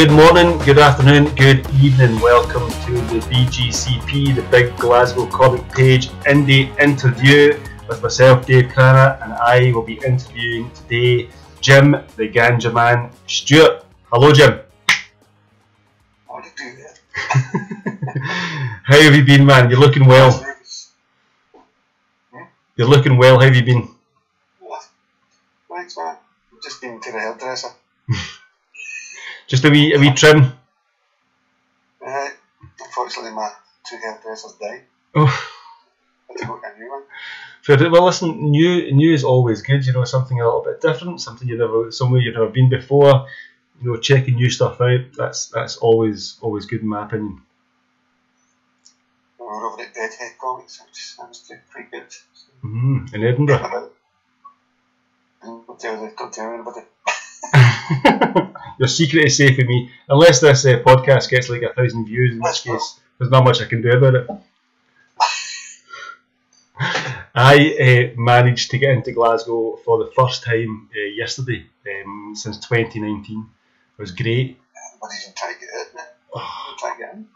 Good morning, good afternoon, good evening. Welcome to the BGCP, the Big Glasgow Comic Page Indie Interview with myself, David Cranna, and I will be interviewing today Jim, the Ganjaman, Stewart. Hello, Jim. How do you do that? How have you been, man? You're looking well. You're looking well. How have you been? Thanks, man. I've just been to the hairdresser. Just a wee trim. Unfortunately, my two hairdressers died. Oh. I had to go get a new one. Well, listen, new is always good. You know, something a little bit different, somewhere you've never been before. You know, checking new stuff out. That's always good in my opinion. We were over at Deadhead Comics, which sounds pretty good. In Edinburgh. Don't tell anybody. Your secret is safe with me, unless this podcast gets like 1,000 views, in which case there's not much I can do about it. I managed to get into Glasgow for the first time yesterday, since 2019. It was great. What did you try to get in? Try to get in?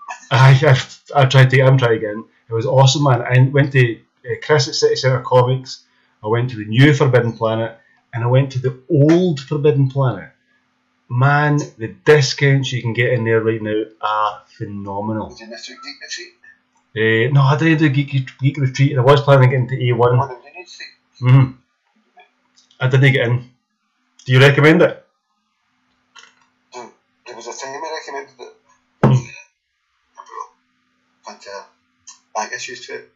I'm trying to get in. It was awesome, man. I went to Chris at City Centre Comics, I went to the new Forbidden Planet, and I went to the old Forbidden Planet. Man, the discounts you can get in there right now are phenomenal. Did you miss your Geek Retreat? No, I didn't do Geek Retreat. I was planning to get into A1. I didn't get in. Do you recommend it? There was a time I recommended it. I brought back issues to it,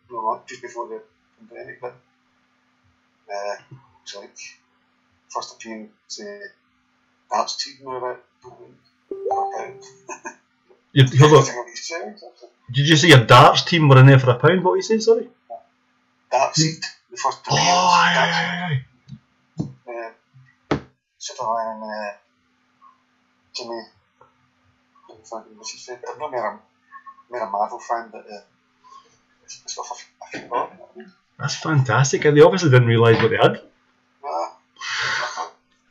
just before the pandemic. But it's like first appearance. Darts team were about £1. Hold on. Did you say your darts team were in there for £1? What were you saying, sorry? Darts seat, the first appearance. Aye. Superman and Jimmy. What's his name? I'm not more a Marvel fan, but it's stuff I forgot. That's fantastic. They obviously didn't realise what they had.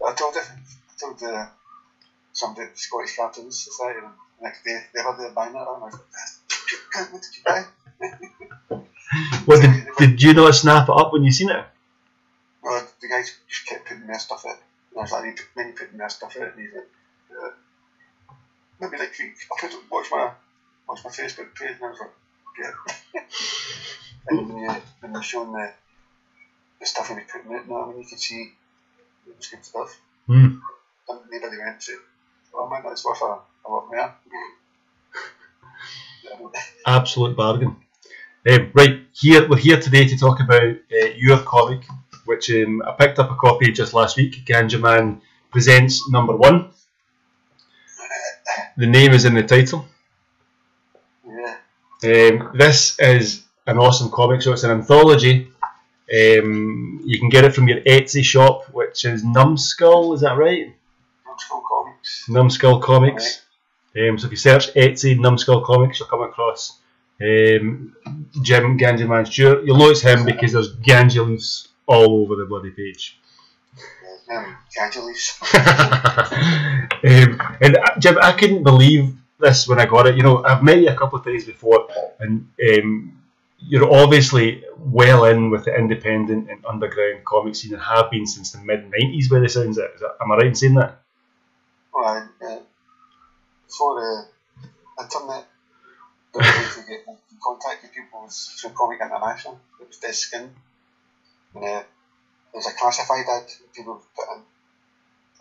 I told somebody at the Scottish Cartoonist Society, and the next day they heard they were buying it, and I was like, what did you buy? What, did you not snap it up when you seen it? Well, the guys just kept putting their stuff out. And I was like, then you putting their stuff out, and he's like, maybe next week I'll watch my Facebook page, and I was like, yeah. And when they're showing the stuff he was putting out, you could see it was good stuff. Nobody went to, oh man, that's worth a lot more. Absolute bargain. Right, we're here today to talk about your comic, which I picked up a copy just last week. Ganjaman Presents #1. The name is in the title. Yeah. This is an awesome comic, so it's an anthology. You can get it from your Etsy shop, which is Numbskull, is that right? Numbskull Comics. So if you search Etsy Numbskull Comics, you'll come across Jim Ganjaman Stewart. You'll know it's him because there's ganja leaves all over the bloody page. Ganja leaves. And Jim, I couldn't believe this when I got it. You know, I've met you a couple of times before, and you're obviously well in with the independent and underground comic scene and have been since the mid-90s by the sounds of it. Am I right in saying that? Well, before the internet, the way to get in contact with people was through Comic International. It was Dead Skin. And there was a classified ad people put in.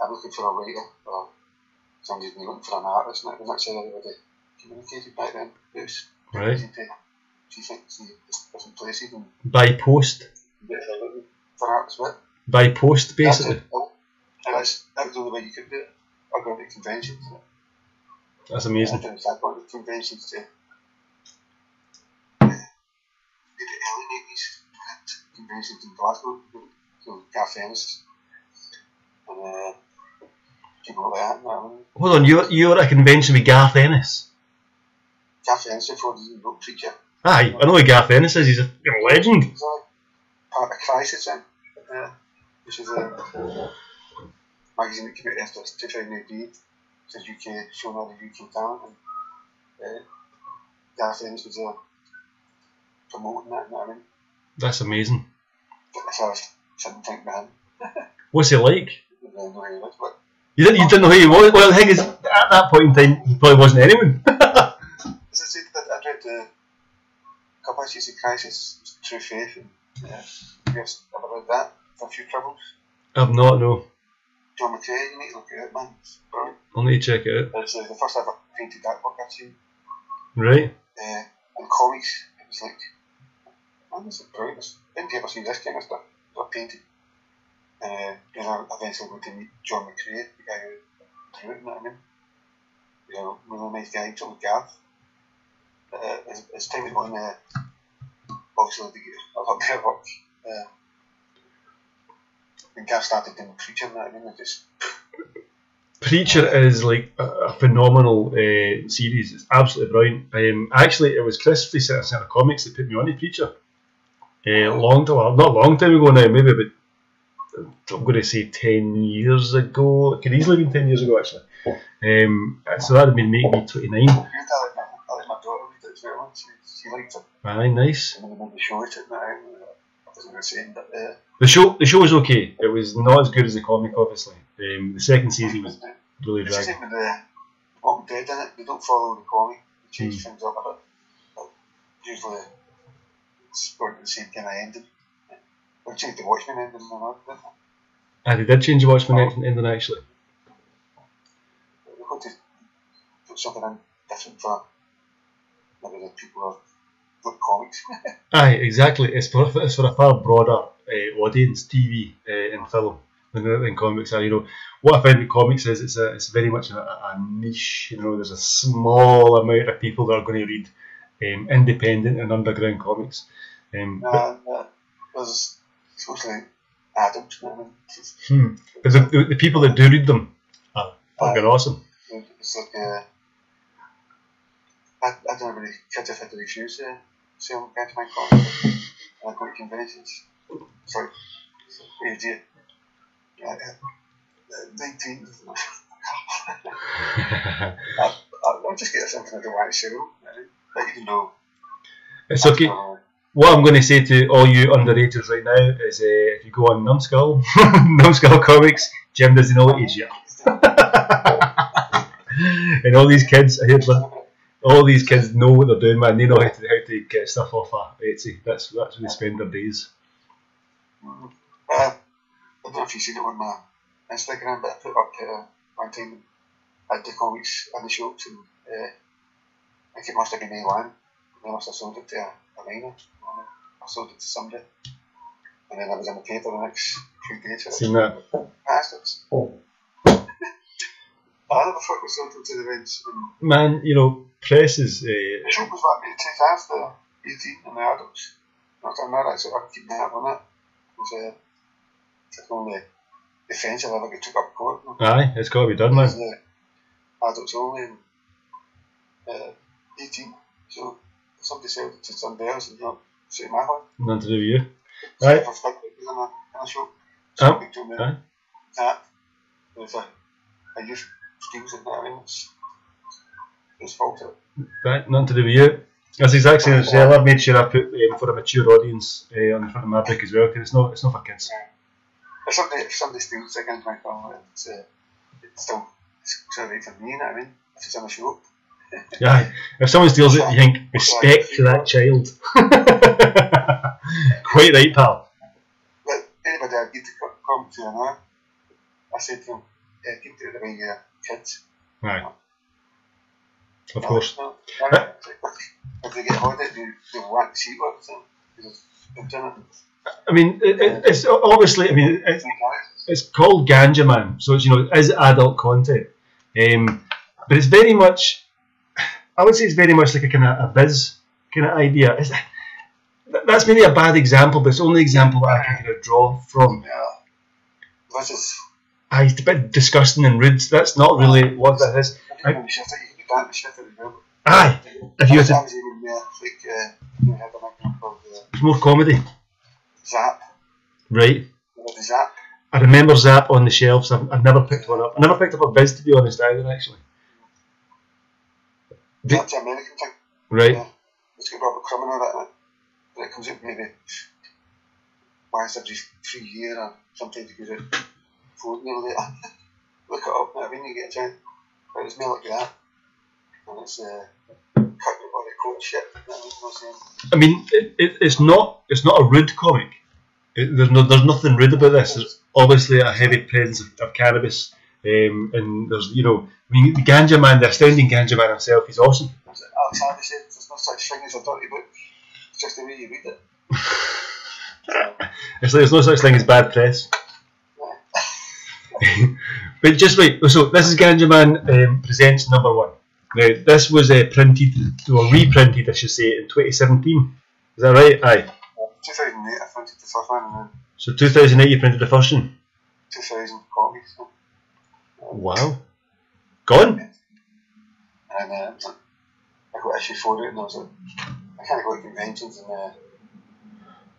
I'm looking for a writer or somebody's been looking for an artist, and it was actually everybody communicated back then. It was easy to see different places and by post. Get looking for artists with. By post, basically. That was the only way you could do it. Or going to conventions. That's amazing. I didn't start going to conventions to the early 90s conventions in Glasgow, so cartoonists and people like that. Hold on, you were at a convention with Garth Ennis? Cartoonist before the book preacher. Aye, I know who Garth Ennis is, he's a legend. He's part of Crisis, which is a magazine that came out after 2008. says UK, showing all the UK talent, and Gareth Ennis was there promoting that, you know what I mean? That's amazing. So I was sitting thinking about him. What's he like? I didn't know who he was, but You didn't know who he was? Well, the thing is, at that point in time, he probably wasn't anyone. as I said, I'd read the couple of issues of Crisis, True Faith, and I've ever read that for a few troubles. I've not, no. John McCrea, you need to look at it, man. It's brilliant. I'll need to check it out. It's the first ever painted artwork I've seen. Right. In comics, it was like, man, this is brilliant. I didn't ever see this kind of stuff. They're painted. And I eventually went to meet John McCrea, the guy who drew it, you know what I mean? You know, really nice guy, so was Gareth. As time went on, obviously they get a lot better work. When Gareth started doing Preacher, you know what I mean? Just Preacher is like a phenomenal series. It's absolutely brilliant. Actually, it was Chris from Centre Comics that put me on to Preacher. Not long time ago now, maybe about, I'm going to say 10 years ago. It could easily have been 10 years ago, actually. So that would be making me 29. I like my daughter read it as well. She liked it. Aye, nice. And then the show it now. I wasn't going to say it, but The show was okay. It was not as good as the comic, obviously. The second season was really it's the dragging. same with the Walking Dead in it. They don't follow the comic. They change things up a bit. But usually it's going to the same kind of ending. They changed the Watchmen ending and all that. They did change the Watchmen ending, actually. They've got to put something in different for maybe the people who look comics. Aye, exactly. It's for a far broader audience, TV and film than comics are. You know, what I find with comics is it's very much a niche. You know, there's a small amount of people that are going to read independent and underground comics. There's mostly adults, you know what I mean? But the people that do read them are fucking awesome. It's like I don't really kids have had to refuse selling Ganjaman comics and I go to conventions. It's like, idiot. 19. I'll just get something I don't want to sell. But even though it's okay. What I'm going to say to all you underraters right now is if you go on Numbskull, Numbskull Comics, Jim doesn't know what age you are. And all these kids, all these kids know what they're doing, man. They know how to get stuff off of Etsy. That's where they spend their days. I don't know if you've seen it on my Instagram, but I put up one time I had the comics in the shops, and I think it must have been A1. They must have sold it to a minor. I sold it to somebody, and then I was in the paper the next few days. Seen that? Bastards. I never thought we sold them to the Reds. Man, you know, press is. The shop was about me to take after 18 and the adults. I've done that, so I can keep that on it. It's only the fence I've ever got took up court. Aye, it's got to be done, man. Adults only and 18. So if somebody sells it to somebody else, and not say my one. Nothing to do with you. So Right. if I stick it in a shop, somebody told me that. If I use steals it now, I mean, it's fault it. Right, nothing to do with you. That's exactly the same. I've made sure I put for a mature audience on the front of my book as well, because it's not for kids. If somebody steals it against my phone, it's still right for me, you know what I mean? If it's in a shop. Yeah, if someone steals it, you think respect to that child. Quite right, pal. But anybody I get to come to now, I said to them, keep it the way kids. Right. Of course. No, if they get hold of it, they want to see what it's in. I mean, it's obviously. I mean, it's called Ganjaman, so it's, you know, it is adult content. But it's very much. I would say it's very much like a kind of a biz kind of idea. That's maybe a bad example, but it's the only example that I can kind of draw from. Yeah. It's a bit disgusting and rude. That's not really what that is. Aye, if you had to, it's more comedy. Zap. Right. The Zap. I remember Zap on the shelves. I've never picked one up. I never picked up a Viz, to be honest, either, actually. That's the American thing. Right. Yeah. It's got Robert Crumb and all that in it. But it comes out maybe once every 3 years, or sometimes it goes out 4 years later. Look it up, I mean, you get a chance. But it's more like that. And it's cutting all the coat shit. I mean, it's not a rude comic. There's nothing rude about this. There's obviously a heavy presence of cannabis, and there's I mean, the Ganjaman, the astounding Ganjaman himself, he's awesome. Alex Harvey said there's no such thing as a dirty book. It's just the way you read it. It's like there's no such thing as bad press. But just wait. So this is Ganjaman presents number 1. Now this was printed or reprinted, I should say, in 2017. Is that right? Aye. 2008 I printed the first one, and then So 2008 you printed the first one. 2000 copies. Wow. Gone. And I got issue 4 and I was like, I can't go to conventions and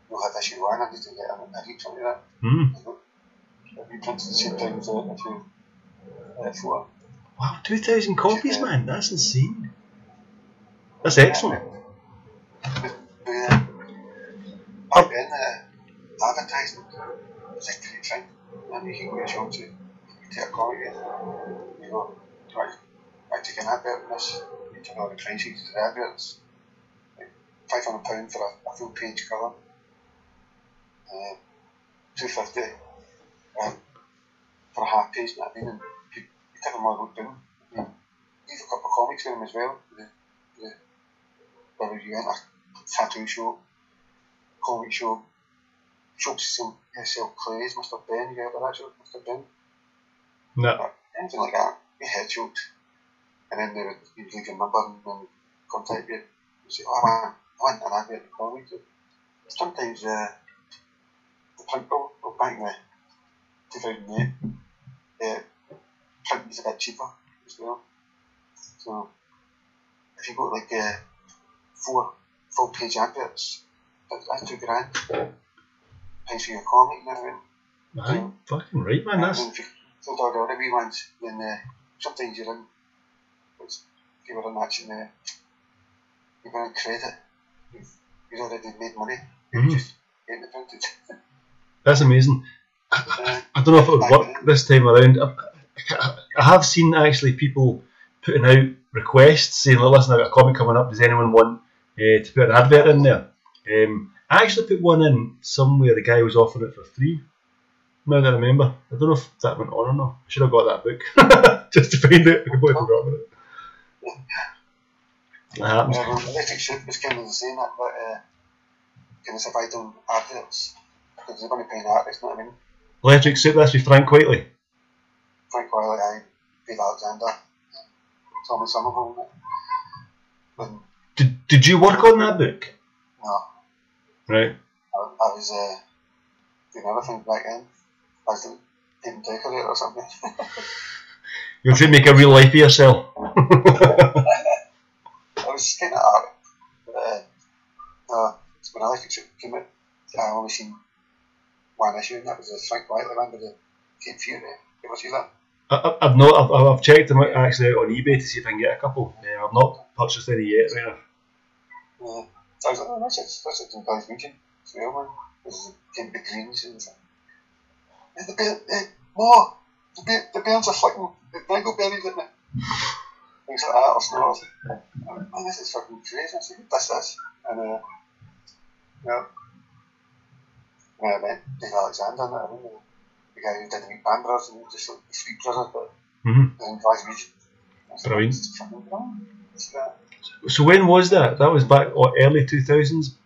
we'll have issue 1. I need to get a reprint of that. I reprinted the same time as issue 4. Wow, 2,000 copies, man. That's insane. That's excellent. Back then, advertising was a great thing. And you can go to shops and take a comic and right, take an advert in this. You take all the prices of the adverts. Like £500 for a full page cover. $250 for a half page, you know what I mean? And you take them all wrote down. Leave a couple of comics in them as well. Whether you enter a tattoo show, comic show, shops sell clays, Mr. Ben, you ever that show, Mr. Ben? No. Anything like that, you head shopped. And then you leave your number and then contact you. You say, oh man, I want an advert in comics. Sometimes the print bill, back in 2008, print is a bit cheaper as well. So if you got like 4 full page adverts, that's £2,000. Pays for your comic, you know what I mean? Aye, fucking right, man. That's. If you sold all the other wee ones, then sometimes you're in, if you were in that, you're in credit. You've already made money. You're just getting it printed. That's amazing. I don't know if it would work this time around. I have seen actually people putting out requests saying, listen, I've got a comic coming up, does anyone want to put an advert in there? I actually put one in somewhere, the guy was offering it for free. Now that I remember. I don't know if that went on or not. I should have got that book just to find it. I completely forgot about it. That happens. Electric Soup was kind of the same, but kind of survived on adverts because they're going to pay an artist, you know what I mean? Electric Soup, that's with Frank Whiteley. Frank Wiley, Dave Alexander, Thomas Somerville. Did you work on that book? No. Right. I was doing other things back then. I was doing paint decorator or something. You're trying to make a real life of yourself. I was kind of art, but when Electric Soup came out, I only seen one issue, and that was the Frank Whiteley one with the Cape Fury. You ever see that? I've not. I've checked them out actually out on eBay to see if I can get a couple. I've not purchased any yet, right now. I was like, oh, that's it in Guy's Region as well, man. This is kind of the greens and stuff. The bears are flicking the dingleberries at me. Things like that, or smells. Man, this is fucking crazy. I said, what's this? And, I met Dave Alexander, I mean, the guy who did the Meat Band Brothers and just like the Three Brothers, but in Guy's Region. Brilliant. It's fucking brilliant. So when was that? That was back early 2000s?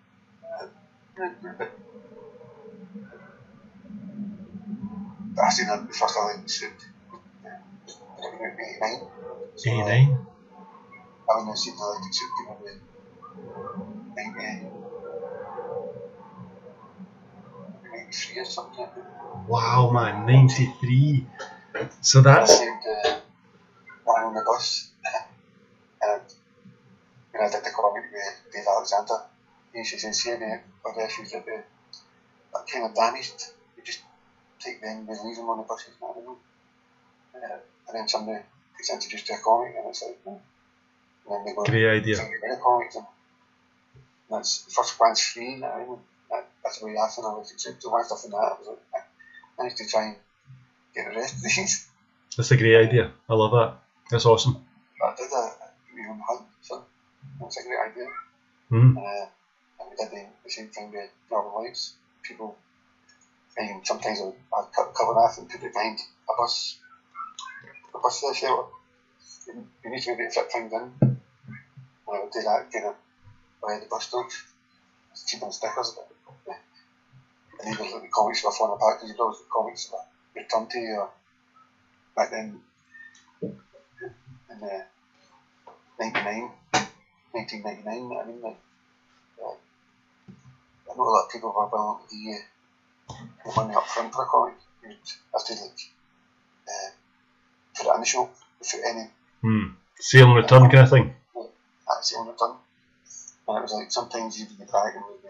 I seen that the first Electric Soup. 89. 89? I mean, I seen the Electric Soup came out in 93 or something like that. Wow, man, 93. So that's. I saved one on the bus. And when I did the comic with Dave Alexander, he used to say, see any other issues that kind of damaged, you just take them, we leave them on the buses, and then somebody gets introduced to a comic, and it's like, and then they go, great idea. The comics, and that's the first one's free, that's the way I feel. I was accepted one stuff in that. I was like, I need to try and get the rest of these. That's a great idea. I love that. That's awesome. I did a on the hunt, so that's a great idea. Mm. And we did the same thing with Northern Lights. People, and sometimes I'd cover off and put it behind a bus shelter. You need to maybe fit things in. And I would do that kind of by the bus stops. It's cheap on stickers. And even like the comics were falling apart because you know the comics were returned to you. Or back then, in 1999, I mean, like, I know a lot of people were willing to give you the money up front for a comic. You'd have to like put it in the show without any sale and return kind of thing. Sale and return. And it was like sometimes you'd get back and would be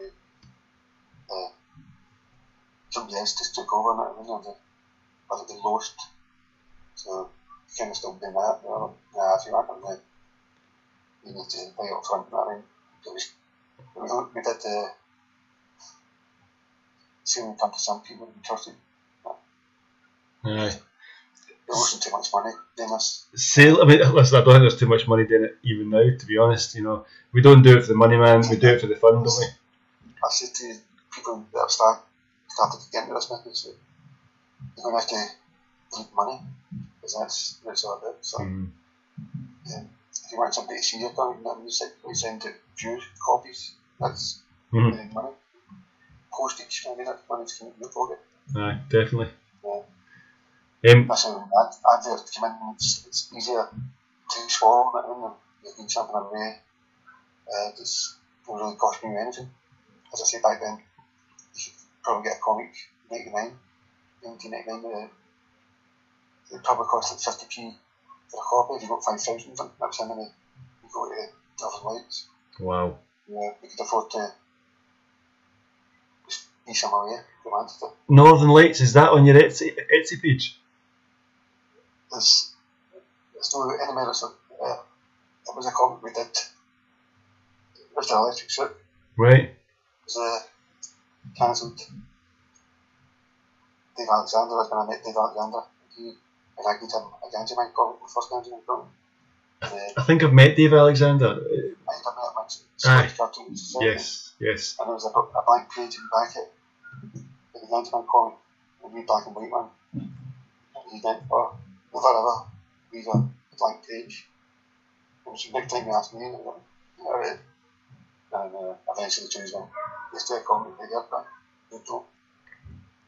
somebody else just took over and it was or they lost. So you kind of still doing that. You know? If you want them, you need to pay up front. I mean, we did see when it comes to some people we trusted. Aye. There wasn't too much money doing this. Sale. I mean, listen, I don't think there's too much money doing it even now. To be honest, you know, we don't do it for the money, man. We do it for the fun, don't we? I said to people that have started to get into this business, you're going to have to need money, because that's all about. So, if you want somebody to see your comic, we send it views, copies. That's money. Postage. I mean, that's money to come in your pocket. Aye, definitely. That's how adverts come in. It's easier to swallow. I mean, you need something in way that's not really costing you anything. As I say back then, you could probably get a comic 1999. It probably cost like 50p for a copy. If you got 5,000, that's how many you go to Northern Lights. Wow. Yeah, you could afford to just be somewhere away if you wanted to. Northern Lights, is that on your Etsy page? There's no anywhere else. It was a comic we did with the electric suit. Right. It was cancelled. Dave Alexander, I was going to meet Dave Alexander. And I gave him a Ganjaman comic, the first Ganjaman comic. I think I've met Dave Alexander. I think I met him at Stewart cartoonist. Yes. And there was a blank page in the back of the Ganjaman comic, a wee black and white one. And he went, never ever read a blank page. It was a big time he asked me, and I went, alright. And eventually chose one. Let's do a comic together, but we don't.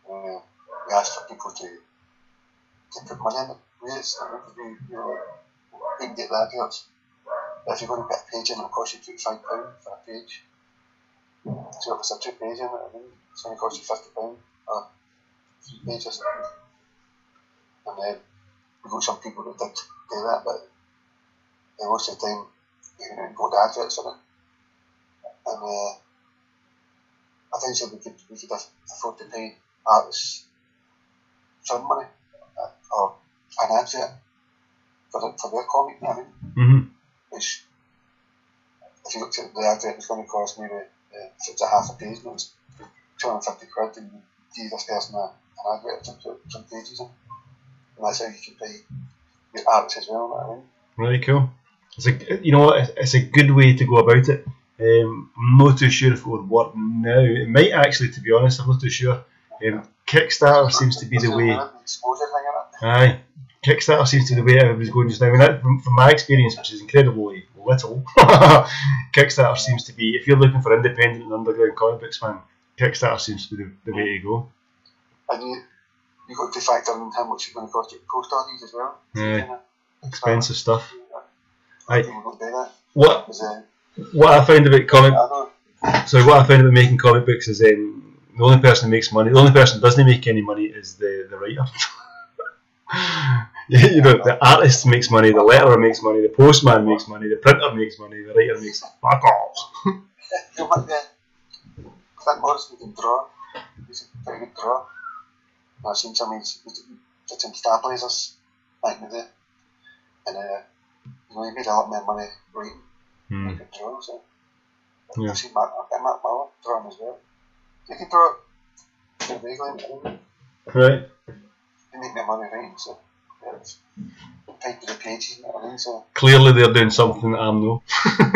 We asked for people to put money in it. We can get the adverts. But if you're going to put a page in, it'll cost you £25 for a page. So if it's a 2 page in it, I mean, it's going to cost you £50 or 3 pages. And then we got some people that did do that, but most of the time you can go to adverts in it. And eventually we could afford to pay artists some money or an advert for their comic, you know what I mean? Which, if you looked at the advert, it's going to cost maybe, if it's a half a page, it's £250, and you give this person an advert to put some pages in. And that's how you can pay your artists as well, you know what I mean? Really cool. You know what? It's a good way to go about it. I'm not too sure if it would work now. It might actually, to be honest. I'm not too sure. Kickstarter seems to be the way. Aye, Kickstarter seems to be the way everybody's going just now. I mean, that, from my experience, which is incredibly little, Kickstarter seems to be, if you're looking for independent and underground comic books, man, Kickstarter seems to be the way to go. And you got to factor in how much it's going to cost you to post all these as well. Yeah, expensive stuff. People don't do that. What I find about what I find about making comic books is the only person who makes money, the only person who doesn't make any money is the writer. You know, the artist makes money, the letterer makes money, the postman makes money, the printer makes money, the writer makes fuck all. You know, Clint Morrison can draw. He's a pretty good drawer. I've seen some of these fitting stabilisers back in the day, and he made a lot more money writing than he could draw. So I've seen Mark Miller drawing as well. He could draw it vaguely, right. He made more money writing, so it's tied to the pages, you know what I mean? So clearly they're doing something that I'm no. you've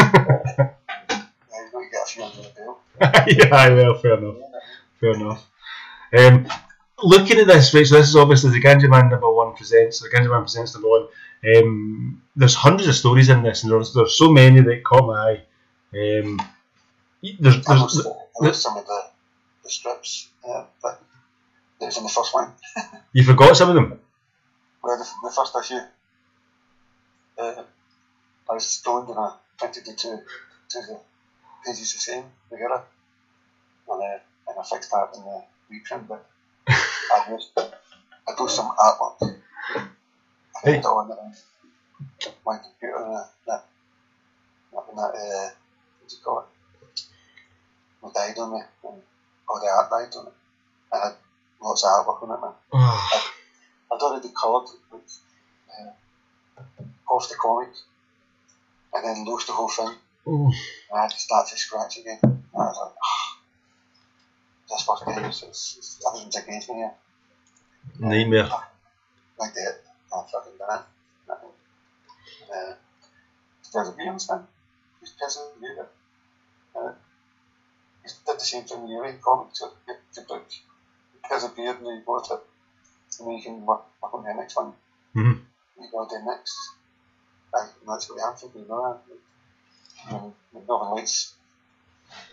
got to get a few under the belt. Yeah, well, fair enough. Looking at this, right, so this is obviously the Ganjaman #1 presents, the Ganjaman presents #1. There's hundreds of stories in this, and there's so many that caught my eye. There's some of the strips that was in the first one. You forgot some of them? Well, the first issue, I was stoned and I printed the two the pages the same together, and I fixed that in the reprint, but I do some artwork. I put it on my computer and that what do you call it? It died on me, and all the art died on it. I had lots of artwork on it, man. I'd already coloured off the comic and then lost the whole thing. And I had to start from scratch again. And I was like, this first page, everything's against me here. Nightmare. Like that, I've fucking done it. Perseverance, man. He's persevered. He did the same thing with your comics. The book. He persevered and he bought it. And then you can work on the next one. You go to the next. That's what I'm thinking, you know that. Northern Lights,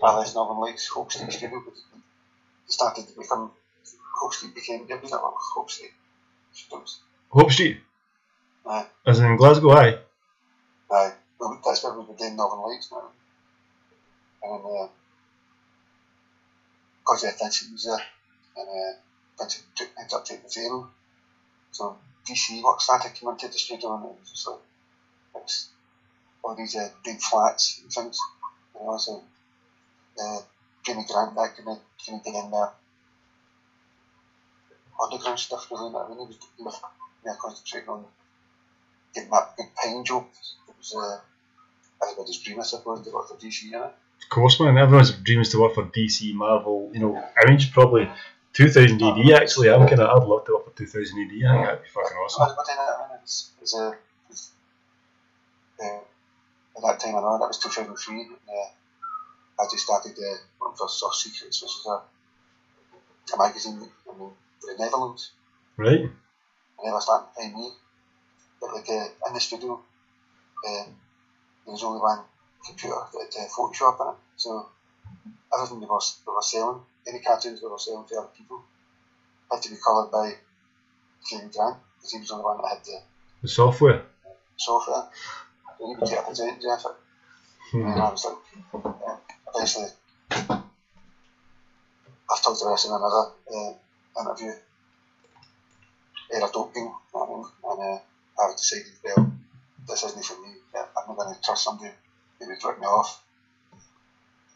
Northern Lights, Hope Street Studio, started to become, Hope Street became, yeah, Hope Street Studios. Hope Street? Aye. As in Glasgow, aye? Aye. Well, that's where we were doing Northern Lights now. And because the attention was there, and ended up taking the zero. So DC work started coming into the studio, and it was just like, it's all these big flats and things, you know, so Jimmy Grant, that kind of get in there. Underground stuff, really, I mean, he was concentrating on getting that big pine joke. It was everybody's dream, I suppose, to work for DC, innit? Of course, man, everyone's dream is to work for DC, Marvel, you know, Image, probably 2000 AD, actually. I'd love to work for 2000 AD, I think that'd be fucking awesome. At that time, I know that was 2003, and I just started working for Soft Secrets, which was a magazine in the Netherlands. Right. And they were starting to pay me, but like in the studio, there was only one computer that had Photoshop in it, so everything they were selling, any cartoons they were selling to other people, had to be coloured by David Cranna, because he was the only one that had the software. So he would take a percentage of it. And I was like, eventually, after the rest of another interview, I don't deal, you know what I mean? And I decided, well, this isn't for me. I'm not going to trust somebody who would rip me off.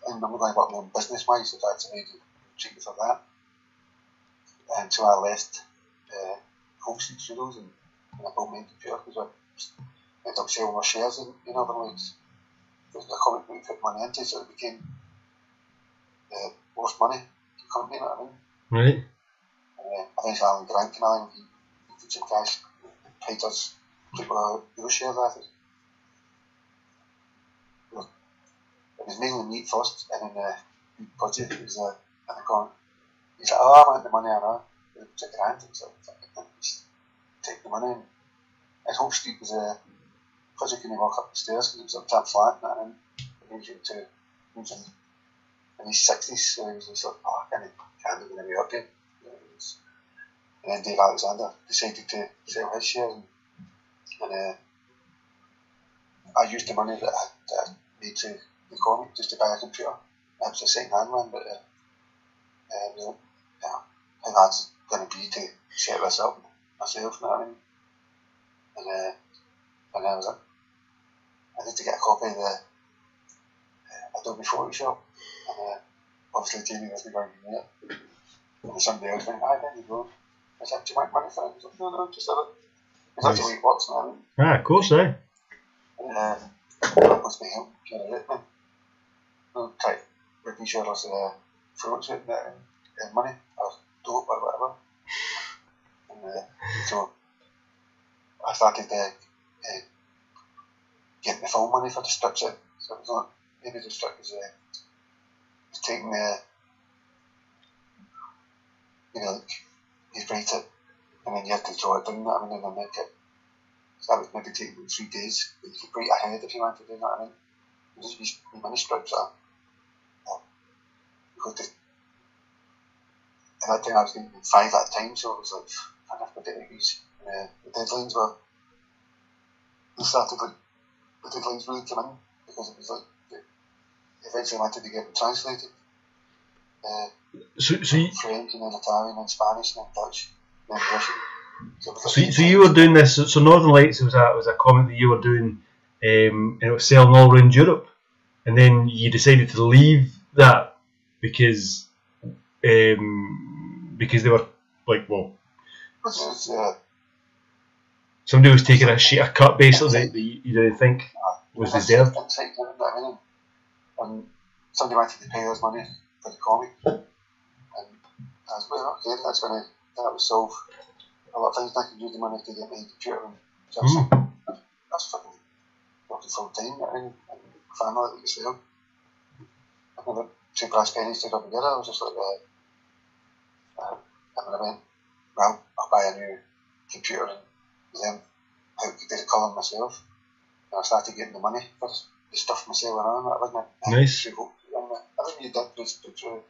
And I'm not going to work on business wise if that's a way to treat me for that. And so I left Home Street Studios and I built my own computer because I ended up selling my shares in other lights. It was a comic book put money into, so it became worth money to the company, you know what I mean? Right. Eventually Alan Grant came along and he put some cash, paid us people who shares after. It was mainly meat first, and then the budget was in the corner. He said, I want the money, I know. It was a grand, so just take the money. And Hope Street was because you couldn't walk up the stairs because it was a top flat, and he was in his 60s, so he was just like, I can't do any up here. And then Dave Alexander decided to sell his shares, and I used the money that I made to the comic just to buy a computer. It was a second-hand one, but how hard's it going to be to set this up myself, you know what I mean? And then I was like, I need to get a copy of the Adobe Photoshop, and obviously Jamie wasn't going to do it. And somebody else went, there you go. I said, do you want money for it? He said, no, just have it. Because that's the way it works now. Ah, of course, eh? And that was me helping generate me. Try to reduce your loss of fruits and money or dope or whatever. And so I started getting the full money for the strips out. So it was not, maybe the strip was taking like, you write it and then you have to draw it down, you know what I mean, and then make it. So that would maybe take 3 days. But you could write ahead if you wanted to do, you know what I mean. You just use mini strips are because at that time I was getting 5 at a time, so it was like, I don't know if my days. The deadlines were, they started like, the deadlines really came in because it was like, eventually I wanted to get them translated. So French and then Italian and Spanish and then Dutch and then Russian. So you were doing this. So Northern Lights was a comic that you were doing, and it was selling all around Europe, and then you decided to leave that because they were like, well, somebody was taking a cut basically that you didn't think was deserved. And somebody wanted to pay us money for the comic, and I was like, okay, that's when that was solved. A lot of things I could use the money to get my computer and just that's fucking working full time, and family like yourself. I never 2 brass pennies to rub together. I was just like, and I went, well, I'll buy a new computer and learn how to do the colouring myself. And I started getting the money for the stuff myself and all that. I wasn't nice. Everything you did was through,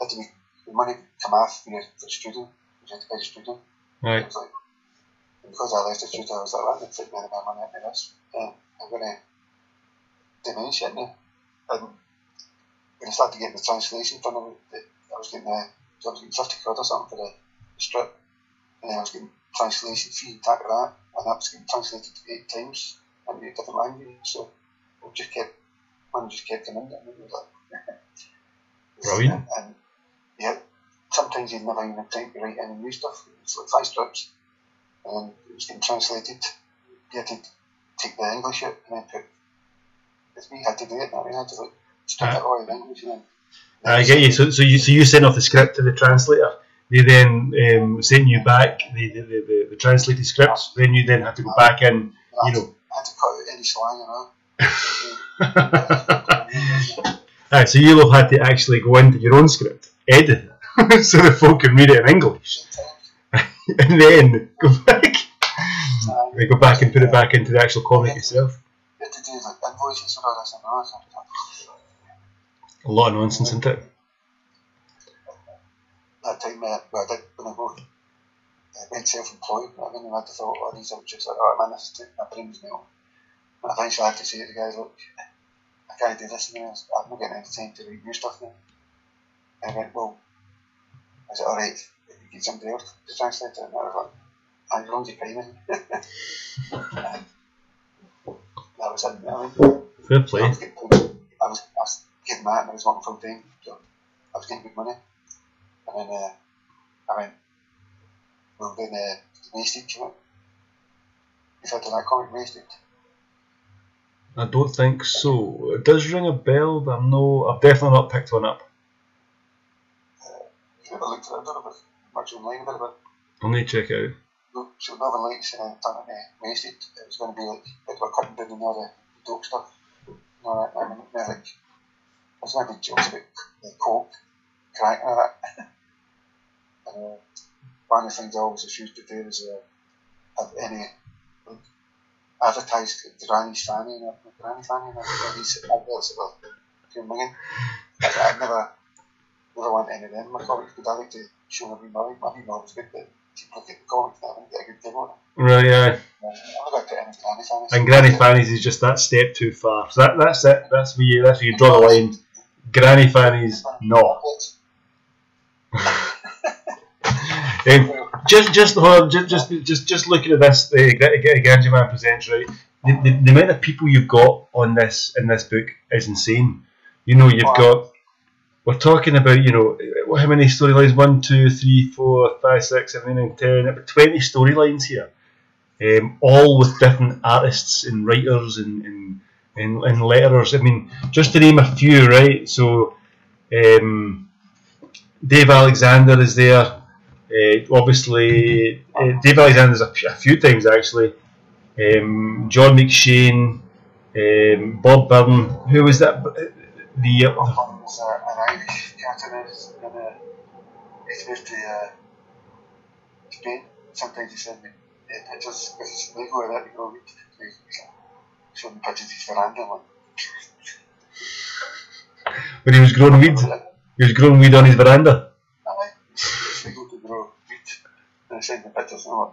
had to be, the money come off for the student. You had to pay the student. Right. It was like, and because I left the student, I was like, well, I'm going to take any of my money into this. I'm going to diminish it now. And when I started getting the translation from them, I was getting 50 quid or something for the strip. And then I was getting translation fee and tack of that. And that was getting translated 8 times into different languages. So money just kept coming in. And it was like, brilliant. And yeah, sometimes you'd never even have time to write any new stuff. It's like 5 strips, and it was getting translated. You had to take the English out and then put. It's me had to do it. I mean, I had to like stick it all in English and then. I get you. So you sent off the script to the translator. They then sent you back the translated scripts. Then you had to go back in. I had to cut out any slang and all. Right, so you'll have had to actually go into your own script, edit it, so that folk can read it in English, and then go back. They go back and put it back into the actual comic itself. You had to do like invoices for all this and that. A lot of nonsense, isn't it? That time, I did when I went self-employed. I mean, I had to fill out all these. I was just like, oh man, this is my brain's now. And eventually I had to say to the guys, look, I can't do this now. I'm not getting any time to read new stuff now. And I went, well, is it alright if you get somebody else to translate it? And I was like, as long as you pay me. That was it. I mean, fair play. I was getting that and I was working full time, so I was getting good money. And then I went, well then Wasted came out. You've heard of that comic, Wasted? I don't think so. It does ring a bell, but I've definitely not picked one up. I looked at it, I don't know if much online about it. I'll need to check it out. So Northern Lights and then done it Wasted. It was going to be like, they were cutting down all the dope stuff. You know, I mean, like, there's maybe jokes about coke, crack and all that. And one of the things I always refused to do was have any like, advertised Granny's Fanny and Granny Fanny and these adverts that were doing minging. I never want any of them in my comics because I like to show my wee mother was good, but people look at the comics and I wouldn't get a good game on it. Right, yeah. I'm not going to put any Granny Fannies. And Granny Fannies is just that step too far. So that's it. That's where you draw the line. Granny Fannies, no. Just looking at this, Ganjaman presents, right? The amount of people you've got on this in this book is insane. You know, you've got we're talking about, you know, how many storylines? 1, 2, 3, 4, 5, 6, 7, 8, 9, 10, about 20 storylines here. All with different artists and writers and letterers. I mean, just to name a few, right? So, Dave Alexander is there. Obviously, Dave Alexander's a few times actually. John McShane, Bob Byrne. Who was that? Bob Byrne was an Irish cartoonist, and he's moved to Spain. Sometimes he sent me pictures because it's legal in that, you know. He's showing me pictures of his veranda. When he was growing weed? He was growing weed on his veranda? It's legal to grow weed. And he sent me pictures, and I'm like,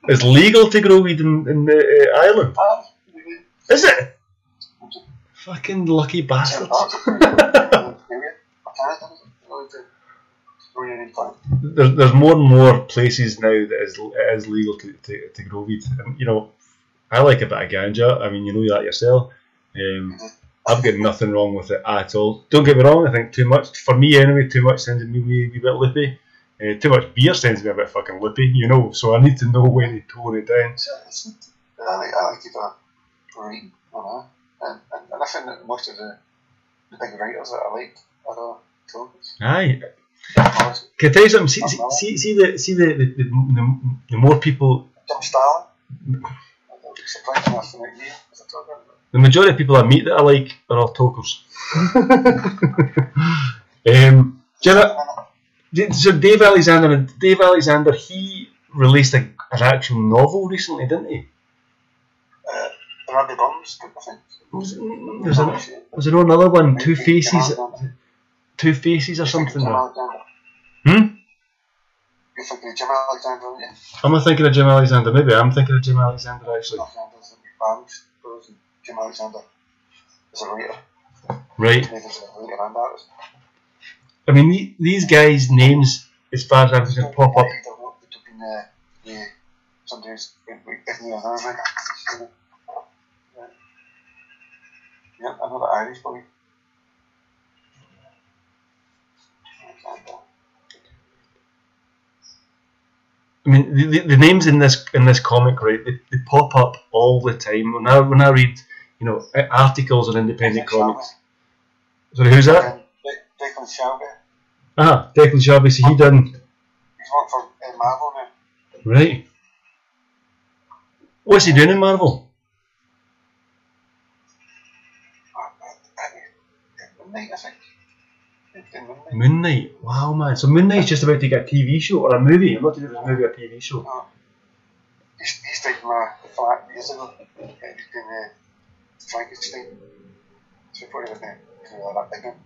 it's legal to grow weed in Ireland? Is it? Fucking lucky bastards. There's more and more places now that it is legal to grow weed. And, you know, I like a bit of ganja. I mean, you know that yourself. I've got nothing wrong with it at all. Don't get me wrong, I think too much, for me anyway, too much sends me a wee bit lippy. Too much beer sends me a bit fucking lippy, you know, so I need to know when to tone it down. I like it reading, and I find that most of the big writers that I like are all talkers. Aye. Can I tell you something? See the more people. Jim Starlin. Surprised enough to make me as a talker. The majority of people I meet that I like are all talkers. So Dave Alexander, he released an actual novel recently, didn't he? Randy Burns, I think. Was there another one? Two Faces or something? You're thinking of Jim Alexander, aren't you? Am I thinking of Jim Alexander? Maybe I'm thinking of Jim Alexander actually. Alexander's a big band, and Jim Alexander is a writer. Right. Maybe he's a writer and artist. I mean, these guys' names, as far as I'm concerned, pop up. Somebody who's getting you another thing. Yeah, another Irish boy. I mean, the names in this comic, right? They pop up all the time. When I read, you know, articles on independent comics. Sorry, who's that? Declan Shelby. Declan Shelby. So he done. He's worked for Marvel now. Right. What's he doing in Marvel? Moon Knight, I think. Moon Knight. Wow, man. So Moon Knight's just about to get a TV show or a movie. I'm not sure if it's a movie or a TV show. No. He's taken my flat years ago. He's been Frankenstein. So probably with that big one.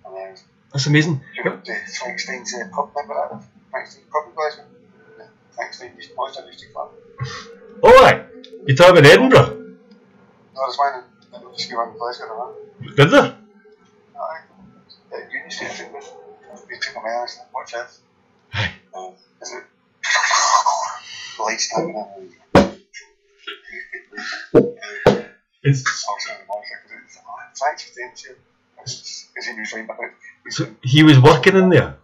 And that's amazing. Frankenstein's pub, remember that? Frankenstein pub in Glasgow. Frankenstein used to club. Oh, right. You talking about Edinburgh? No, there's one in the school in Glasgow, no? Did there? Aye. Union Street, I think, but we took him out and watch it. Is it? The lights coming in. It's so he was working in there?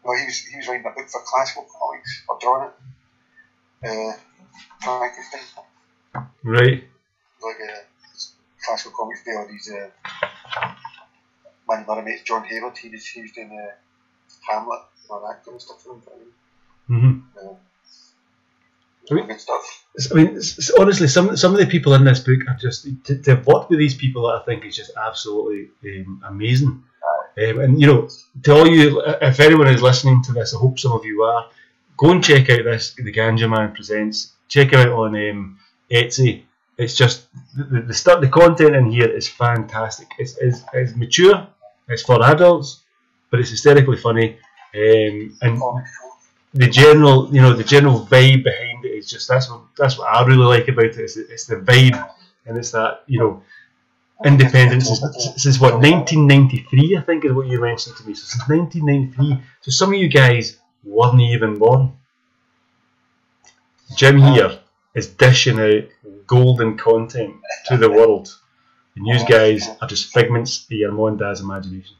No, he was writing a book for classical comics, or drawing it. Frankenstein. Right. Like classical comics day, all these one of my mates, John Hayward, he was doing Hamlet and all that kind of stuff for him. Good stuff. I mean, honestly, some of the people in this book are just to have worked with these people. I think is just absolutely amazing. And you know, to all you, if anyone is listening to this, I hope some of you are. Go and check out this. The Ganjaman presents. Check it out on Etsy. It's just the content in here is fantastic. It's mature. It's for adults, but it's hysterically funny. And the general vibe behind it is just that's what I really like about it. It's the vibe, and it's that, you know, independence since what, 1993, I think is what you mentioned to me. So since 1993, so some of you guys weren't even born. Jim here is dishing out golden content to the world, and you guys are just figments of your mum and dad's imagination.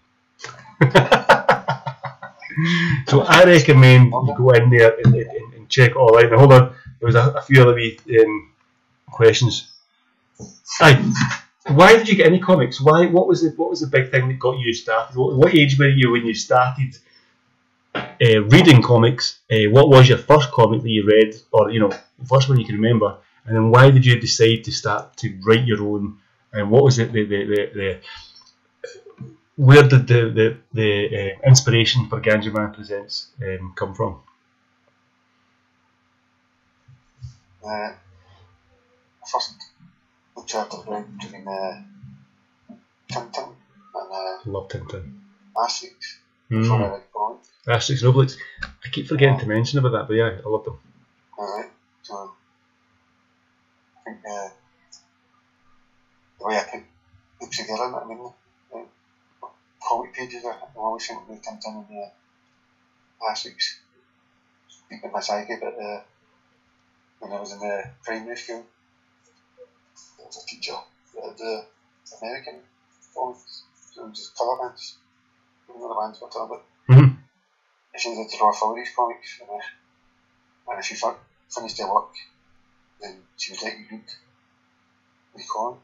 So I recommend you go in there and check it all out. Now hold on, there was a few other wee questions. Aye, why did you get any comics? Why? What was the big thing that got you started? What age were you when you started reading comics? What was your first comic that you read, or the first one you can remember? And then why did you decide to start to write your own? And what was it? Where did the inspiration for Ganjaman Presents come from? First, the chapter read between Tintin and Love Tintin. Asterix. Before I read comics. Asterix and Obelix. I keep forgetting to mention about that, but yeah, I love them. Alright, so I think the way I put books together, I mean, comic pages, I always think of Tintin and Asterix. Speaking my psyche, but when I was in the primary school, there was a teacher that had the American comics, so it was just colour bands. The bands were talking about. Mm-hmm. She had to draw for these comics, and if you finished your work, then she would let you read the comic.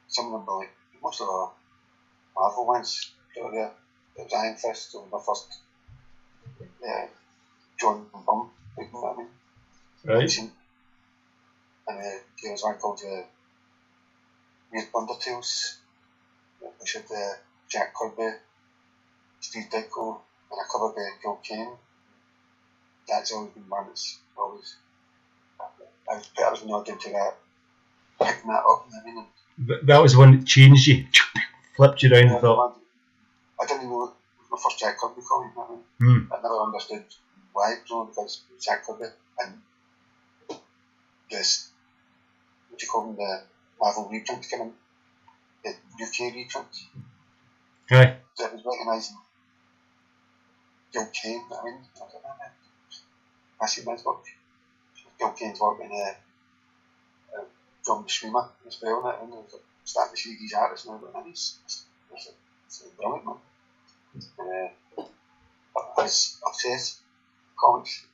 Some of them were like, most of the Marvel ones that were there. It was Iron Fist, and my first John Bum, you know what I mean? Right. And there was one called Weird Wonder Tales, which had Jack Kirby, Steve Ditko, and a cover by Gil Kane. That's always been one that's always. I was not into that, picking that up, you know what I mean? That was the one that changed you, flipped you around and thought. I didn't know it was my first Jack Kirby comic, you know what I mean? I never understood why, because Jack Kirby and this, what do you call them, the Marvel reprint came in, the UK reprint. Aye. So it was recognising Gil Kane, I mean, I don't know, I see man's work. Gil Kane's work in John Buscema as well, and I was starting to see these artists now, but it's brilliant, man. I was obsessed with comics,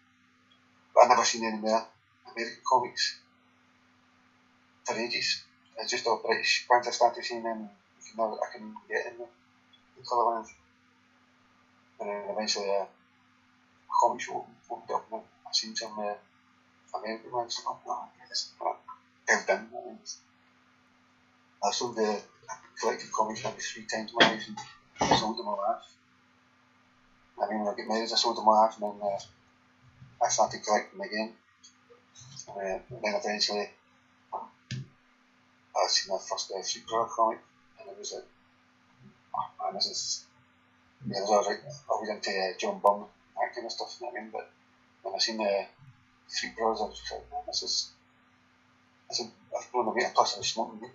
but I've never seen any more American comics for ages. It's just all British. Once I started seeing them, I can get in the colour lines. And then eventually a comic shop opened up and I've seen some American ones. So delved in. I sold the collected comics maybe 3 times my life and sold them all half. I mean, when I got married, I sold them all half, and then I started collecting them again. And then eventually I seen my first Street Brother comic, and it was like, oh man, this is. Yeah, I was always into John Bum, that kind of stuff, you know what I mean? But when I seen the Street Brothers, I was just like, man, this is. I've blown away, plus I was smoking weed,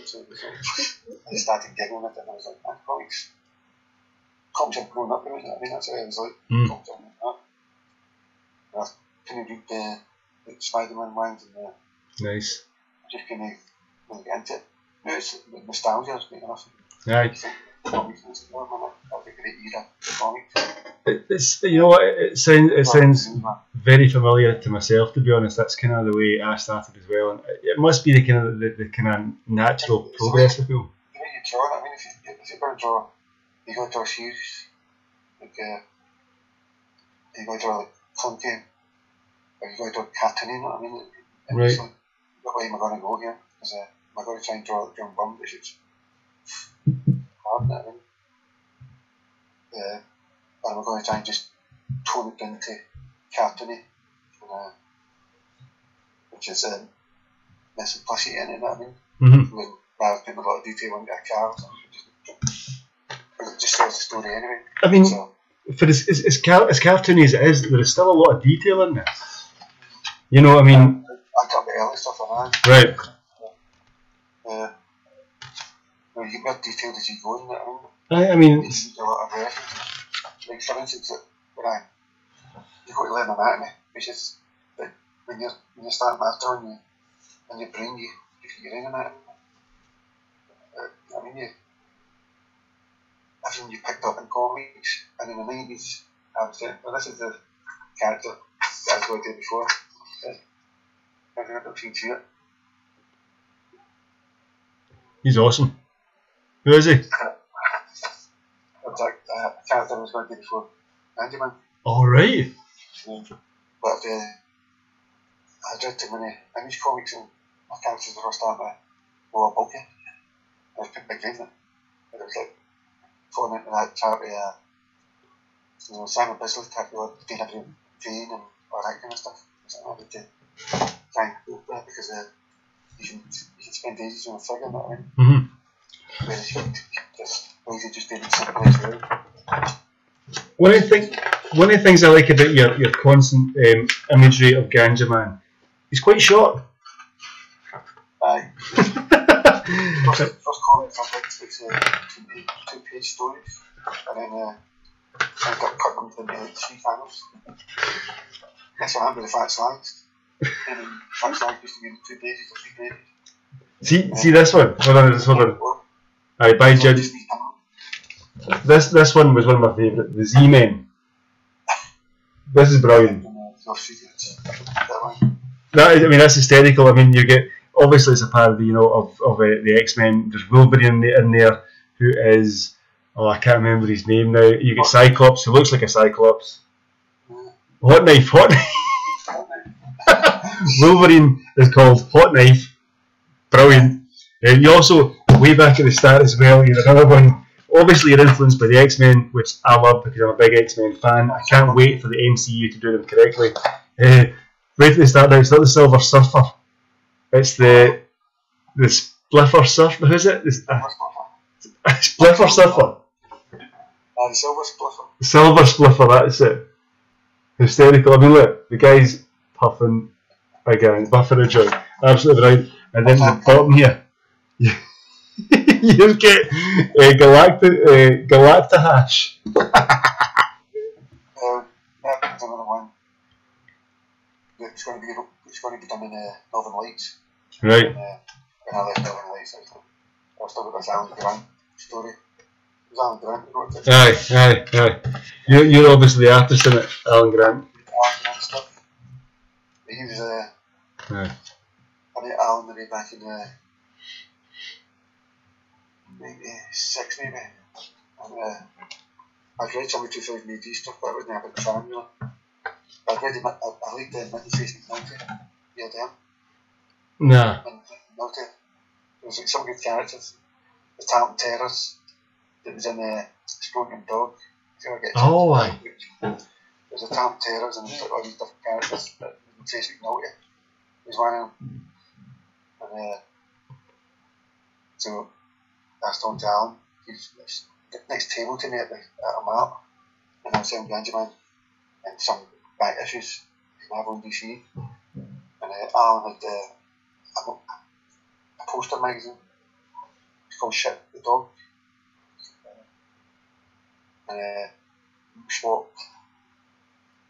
so I just started giggling at it, and I was like, man, comics have grown up with me, I mean, that's what I was like, comics have grown up. And I kind of read the Spider-Man ones, and nice. I just kind of really get into it. No, it's nostalgia, it's big enough. Right. Comics, that was a great era for comics. It's, you know what, it sounds very familiar to myself, to be honest. That's kind of the way I started as well, and it must be the kind of natural progress of people. The way you draw it, I mean, if you're going to draw, you got to draw serious, like you got to draw like clunky, or you got to draw cartoony, you know what I mean? And right. It's like, what way am I going to go here? Because am I going to try and draw like John Bum, which is hard, you know what I mean? Or am I going to try and just tone it down to cartoony, which is the simplicity in it, you know what I mean? Mm-hmm. Like, rather putting a lot of detail into a car or something, it just tells the story anyway. I mean, so, for as cartoony as it is, there is still a lot of detail in this. You know what I mean? I got the early stuff on that. Right. You get more detailed as you go in it. I mean, you a lot of references. Like for instance, when you've got to learn anatomy, which is like when you're starting after on your brain, you figure in anatomy. I mean, everything you picked up in comics, and in the 90s, I was saying, well, this is the character that I was going to do before. I've never seen Stewart. He's awesome. Who is he? It was like a character I was going to do before. Ganjaman. Alright. But I read too many English comics and my characters were starting to more bulky. I was putting big in it. And it was like falling into that charity, Simon Bisley type of being every vein and all that kind of stuff. I wanted to try and go there because you can spend ages on a figure, you know what I mean? Whereas you just did it simple as well. One of the things I like about your constant imagery of Ganjaman, he's quite short. Aye. First comic I read was 2-page stories, and then I ended up cutting them into 3 panels. That's what happened with the fat slides. And then fat slides used to be 2 pages or 3 pages. See this one? Hold on. Alright, by Jim. This one was one of my favourite, the Z-Men. This is brilliant. That's hysterical. I mean, you get, obviously it's a parody, of the X-Men. There's Wolverine in there, who is, I can't remember his name now. You get Cyclops, who looks like a Cyclops. Hot Knife. Wolverine is called Hot Knife. Brilliant. And you also, way back at the start as well, you're another one. Obviously you're influenced by the X-Men, which I love because I'm a big X-Men fan. I can't wait for the MCU to do them correctly. Right at the start now, it's not the Silver Surfer. It's the Spliffer Surfer. Who's it? Spliffer Surfer. The Silver Spliffer. Silver Spliffer, that's it. Hysterical. I mean, look, the guy's puffing again, buffing a joint. Absolutely right. And then the bottom here, you get Galacta Hash. That's another one. It's going to be done in Northern Lights. Right. When I left Northern Lights, I was talking about this Alan Grant story. It was Alan Grant who wrote it. Aye. You're obviously the artist in it, Alan Grant. Alan Grant stuff. He was I met Alan maybe back in 96 maybe. And I'd read some of 2000 AD stuff, but I wasn't a big fan, I liked the mid-season Naughty. You had them? Nah. Naughty. There was like some good characters. The Talent Terrors that was in the Exploding Dog. Oh, aye. There's a Talent Terrors and all these different characters that was basically Naughty. He's one of them. And so I was talking to Alan. He's next table to me at a map. And I was saying Ganjaman and some back issues in Marvel and DC. And Alan had a poster magazine. It's called Shit the Dog. And swapped.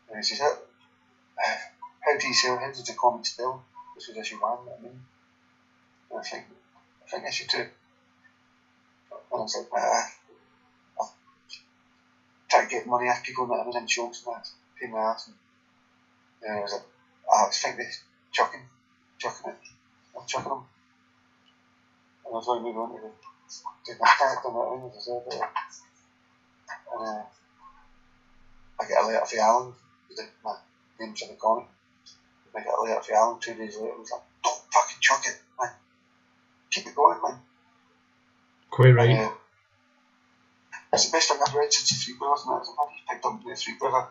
And he says, how do you sell? How does the comic sell? This was issue 1, I mean. And I think issue 2. And I was like, I'll try to get money off people that are in jokes and that. Pain my ass. And I was like, I think they're chucking it. I'm chucking them. And I was like, moving on to my character and that, as I said. And I get a letter from Alan, my name's in the comic. I get a letter from Alan 2 days later, and he's like, don't fucking chuck it, man. Keep it going, man. Quite right. It's the best thing I've read since the Three Brothers, and I was like, man, he's picked up the Three Brother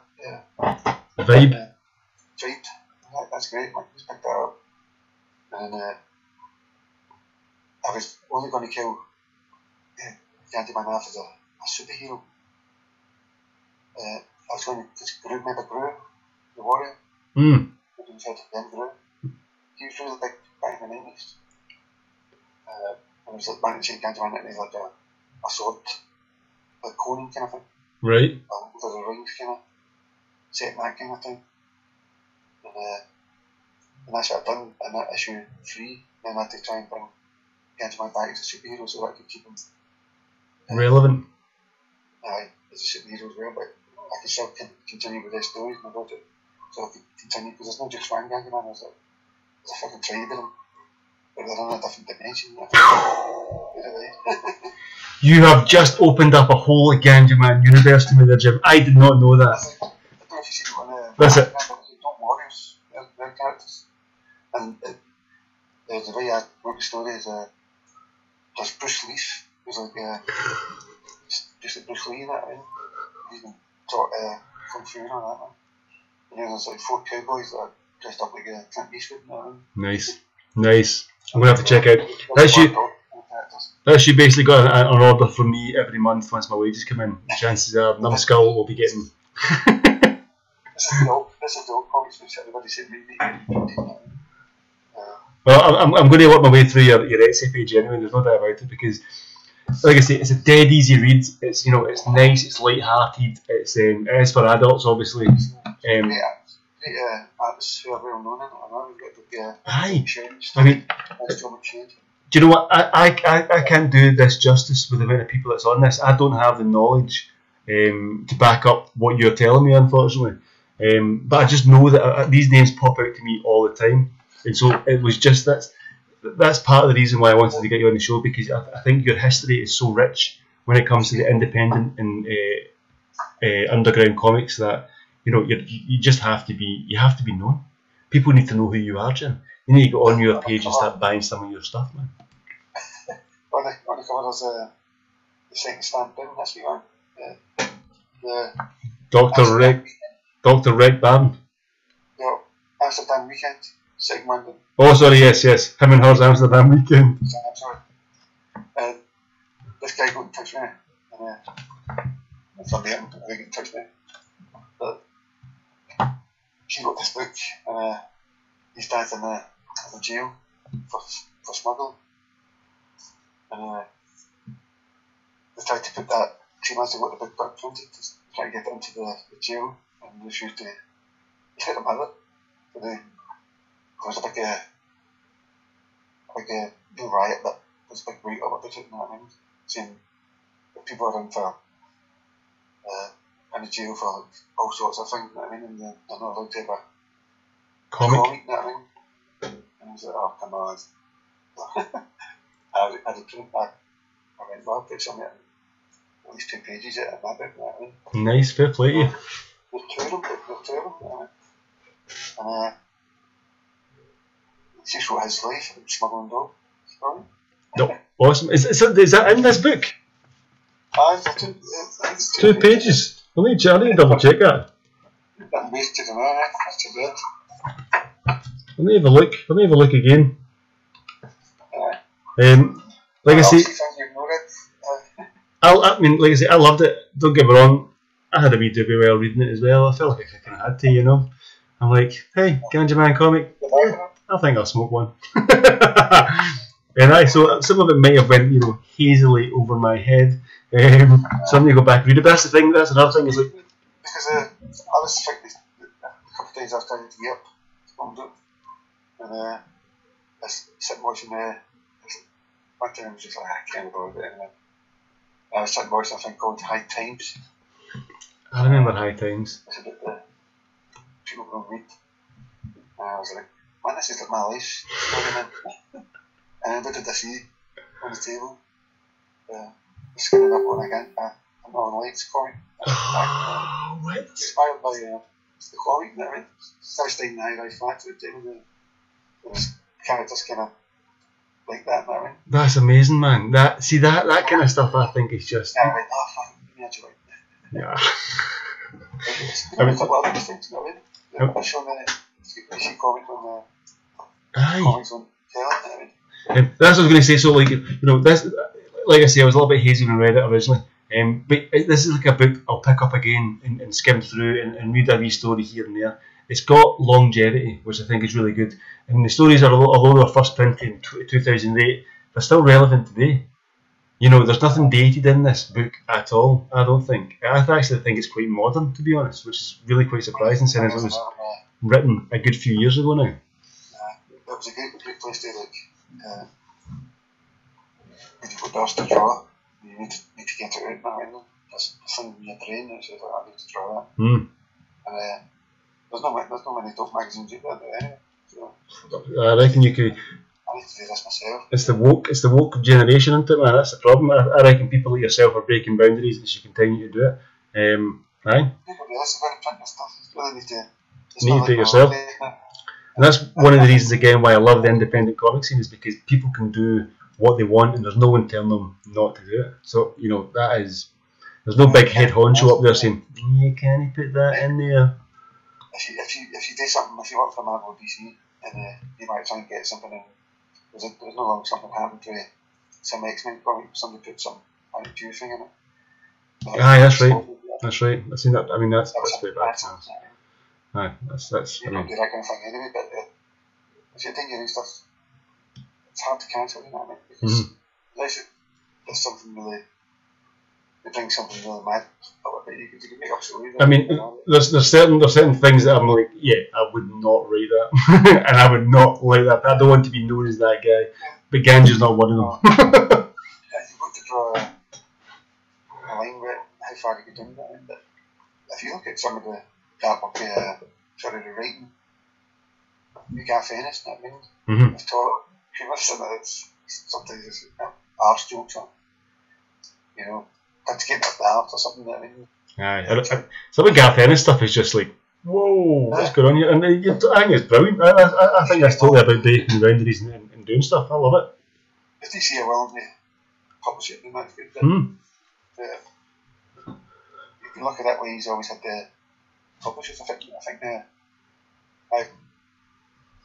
vibe. That's great, man. He's picked that up. And I was only going to kill Ganjaman off as a superhero. I was going to just remember Gru, the warrior. He was head of them, Gru. He was really big back in the 90s. And he was like managing to see Ganjaman and he's like a sword, like Conan kind of thing. Right. With the rings kind of set that kind of thing. And that's what I've done in that issue 3. Then I had to try and bring Ganjaman back as a superhero so that I could keep him relevant. as a superhero as well, but I can still continue with their stories and I got it. So I could continue, because there's not just one Ganjaman, there's a fucking tribe of them, but they're in a different dimension. You have just opened up a whole Ganjaman universe to me there, Jim. I did not know that. I don't know if you see it on That's it. Don't Warriors, their characters. And the way I wrote the story is there's Bruce Leaf, who's like just like Bruce Lee in that, right? He's been taught Kung Fu and all that, man. And then there's like 4 cowboys that are dressed up like Clint Eastwood and that, Nice. I'm going to have to check out. That's you basically got an order from me every month once my wages come in. The chances are Numbskull will be getting. This is the old comics which everybody said really. Well, I'm going to work my way through your Etsy page anyway. There's no doubt about it, because, like I say, it's a dead easy read. It's it's nice. It's light-hearted. It is for adults, obviously. Atmosphere well known in it. Aye. I mean, do you know what? I can't do this justice with the amount of people that's on this. I don't have the knowledge to back up what you're telling me, unfortunately. But I just know that these names pop out to me all the time. And so it was just that's part of the reason why I wanted to get you on the show, because I think your history is so rich when it comes to the independent and underground comics that you just have to be known. People need to know who you are, Jim. You need to go on your page and start buying some of your stuff, man. On the cover there's the second stamp down this week on the Dr. Rick Barton. No, Amsterdam Weekend. Second one. Oh, sorry, yes. Him and hers Amsterdam Weekend. I'm sorry. This guy got in touch with me, and somebody else got in touch with me. But she wrote this book, and his dad's in the jail for smuggling. And they tried to put that 2 months ago, the book got printed, to try to get it into the jail, and they refused to let him have it. But there was a big riot that was a big write up about it, you know what I mean? Saying that people are in the jail for like, all sorts of things, you know what I mean? And they're not allowed to have a comic, you know what I mean? And I was like, oh, come on. I went back, put something at least 2 pages at my book, you know what I mean? Nice, fair play to you. There's 2 of them, you know? And he just wrote his life and smuggling dog. No, awesome. Is that in this book? It's 2 pages. I need to double check that. That wasted an hour, that's too bad. Let me have a look again. Like I say, I mean, like I say, I loved it. Don't get me wrong. I had a wee doobie while reading it as well. I felt like I kind of had to, I'm like, hey, Ganjaman comic. I think I'll smoke one. And so some of it might have went, hazily over my head. So I'm going to go back and read it. But that's another thing. Is like, because I was thinking a couple of days I was trying to get up, and I was sitting watching one time I was just like, I can't go with it. And I was sitting watching a thing called High Times. I remember High Times. It's about the people who read. And I was like, man, this is like my life story, man. And what did I see on the table? Skinning up on again, a Northern Lights comic. Oh, what? Inspired by the comic, you know what I mean? First time I read facts at the time, there was characters kind of like that, you know what I mean? That's amazing, man. That kind of stuff I think is just. Yeah, I went, oh, fuck, give me a joy. Yeah. I mean, a couple of other things, you know what I mean? They're showing the comics on the comics on telly, you know what I mean? That's what I was going to say. So, like, this, like I say, I was a little bit hazy when I read it originally. But this is like a book I'll pick up again and skim through and read a wee story here and there. It's got longevity, which I think is really good. And the stories are, although they were first printed in 2008, they're still relevant today. There's nothing dated in this book at all, I don't think. I actually think it's quite modern, to be honest, which is really quite surprising, since it was written a good few years ago now. It was a great place to, like, when you've got doors to draw, you need to get it out now, this thing in your brain that says, I need to draw that. Mm. And there's no many dope magazines out there anyway. So I reckon you could. I need to do this myself. It's the woke generation, isn't it, man? That's the problem. I reckon people like yourself are breaking boundaries as you continue to do it. Aye. People realise about printing stuff. You really need to. You need to do it yourself. And that's one of the reasons again why I love the independent comic scene, is because people can do what they want and there's no one telling them not to do it. So, you know, that is, there's no big head honcho up there saying, you can't put that in there. If you do something, if you work for Marvel or DC and you might try and get something in, there's no long something happened to some X-Men comic, somebody put some anti-Jew thing in it. Aye, that's right. That's right. I've seen that. I mean, that's pretty bad. Aye, that's. You don't do that kind of thing anyway, but if you're doing your own stuff, it's hard to cancel, you know what I mean? Because unless there's something really, they bring something really mad, you can make up stories. I mean, there's certain things that I'm like, yeah, I would not write that, and I would not like that. I don't want to be known as that guy, but Ganja's not one of them. You've got to draw a line with how far you can do that, but if you look at some of the the writing, you can't finish, you know what I mean? I've taught some of it's sometimes it's arse jokes on, you know, had to get up the art or something, you know what I mean? Aye, some of Garth Ennis stuff is just like, whoa, what's going on here? And I think it's brilliant. I think that's totally about breaking boundaries and doing stuff. I love it. If they see a willing to publish it, then that's good. You can look at that way. He's always had the publishers. I think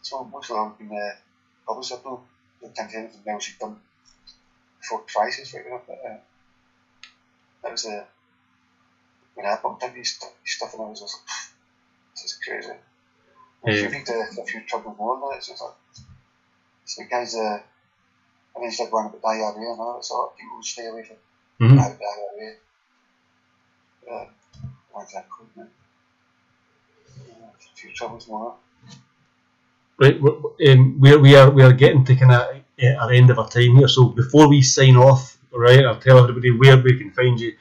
so most of them have been published. I don't think anything else you've done before crisis, right? But that was when I bumped into his stuff, and I was just like, this is crazy. If you read a few trouble more than that, it's just like, so the guys, I mean, he did one about diarrhea and all that sort of people would stay away from diarrhea. What's that called, man? A few troubles more. Right, we are getting to kind of our end of our time here. So before we sign off, right, I'll tell everybody where we can find you.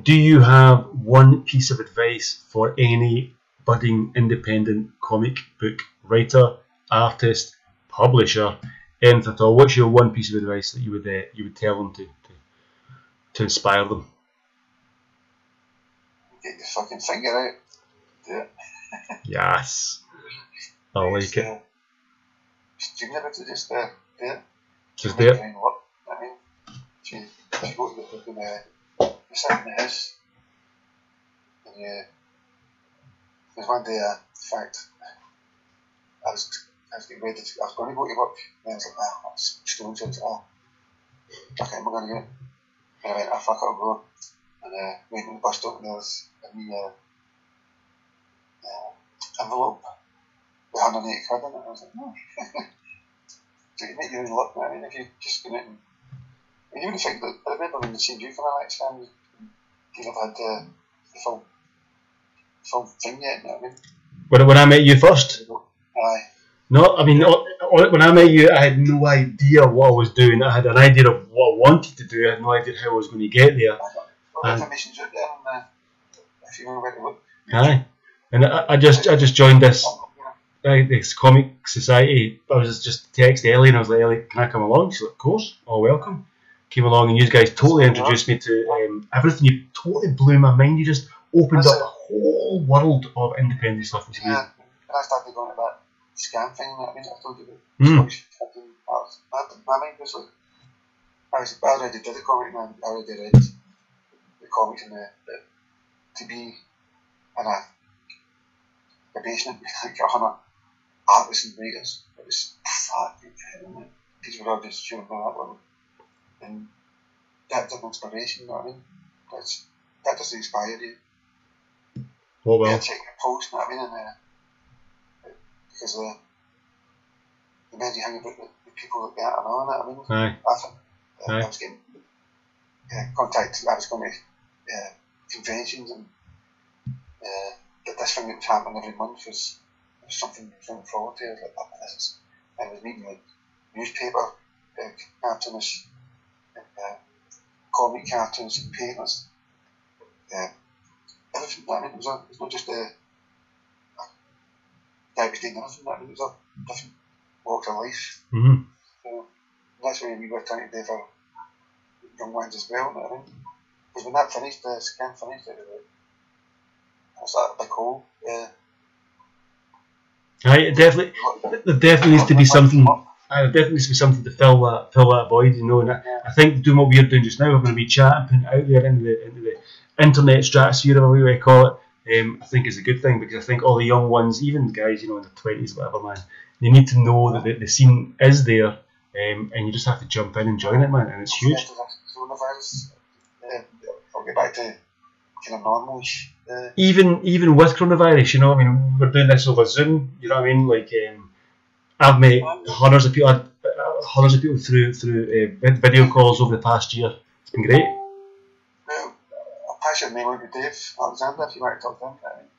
Do you have one piece of advice for any budding independent comic book writer, artist, publisher, anything at all? What's your one piece of advice that you would tell them to inspire them? Get your fucking finger out. Do it. Yes. I like it. Just dream about it, just do it. Just do it. I mean, if you go to the fucking, you're sitting in the house, and there's one day, in fact, I was getting ready I was going to go to work, and I was like, that's stone, so I was like, okay, am I going to go? And I went, fuck it, I'll go. And went to the bus stop, and there was a wee envelope with 180 quid in it. I was like, no. So you make your own luck, man. I mean, if you just go out and you would think that, I remember when they seen you come in next time, you never had the full thing yet, you know what I mean? When I met you first? Aye. No, I mean, when I met you, I had no idea what I was doing. I had an idea of what I wanted to do. I had no idea how I was going to get there. Well, information's out there, and if you know where to look. Aye. And I just joined this comic society. I was just text Ellie, and I was like, Ellie, can I come along? She's like, of course, welcome. Came along, and you guys totally introduced me to everything. You totally blew my mind. You just opened up a whole world of independent stuff. Yeah, and I started going to that scam thing that I told you about. My mind was like, I already did the comic, man. I already read the comics, and to be in a basement with like 100 artists and writers, it was fucking hell. These were all just showing me that one. And that's an inspiration, you know what I mean? That doesn't inspire you. Oh well. Yeah, check your post, you know what I mean? And, because the men you hang about the people that get and all that, I mean? Aye. I think I was getting contacted, I was going to conventions, and that this thing that was happening every month was something to look forward to. I was like, oh, this is, I was reading like newspaper cartoonists, comic cartoons and painters everything. I mean, it was not just a guy was doing anything. I mean, it was a different walk of life. Mm-hmm. So that's why we were trying to do for young ones as well. I mean, because when that finished, the skin finished, it was that big hole. Right, there definitely needs to be something. There definitely needs to be something to fill that void, you know. And I think doing what we're doing just now, we're going to be chatting, putting it out there into the internet stratosphere, whatever we call it. I think is a good thing, because I think all the young ones, even guys, you know, in their 20s, whatever, man, they need to know that the scene is there, and you just have to jump in and join it, man, and it's huge. Coronavirus, I'll get back to kind of normal-ish. Even with coronavirus, you know, I mean, we're doing this over Zoom, you know what I mean? Like, I've met hundreds of people through video calls over the past year. It's been great. Well, I'll pass your name on to Dave Alexander if you want to talk to him.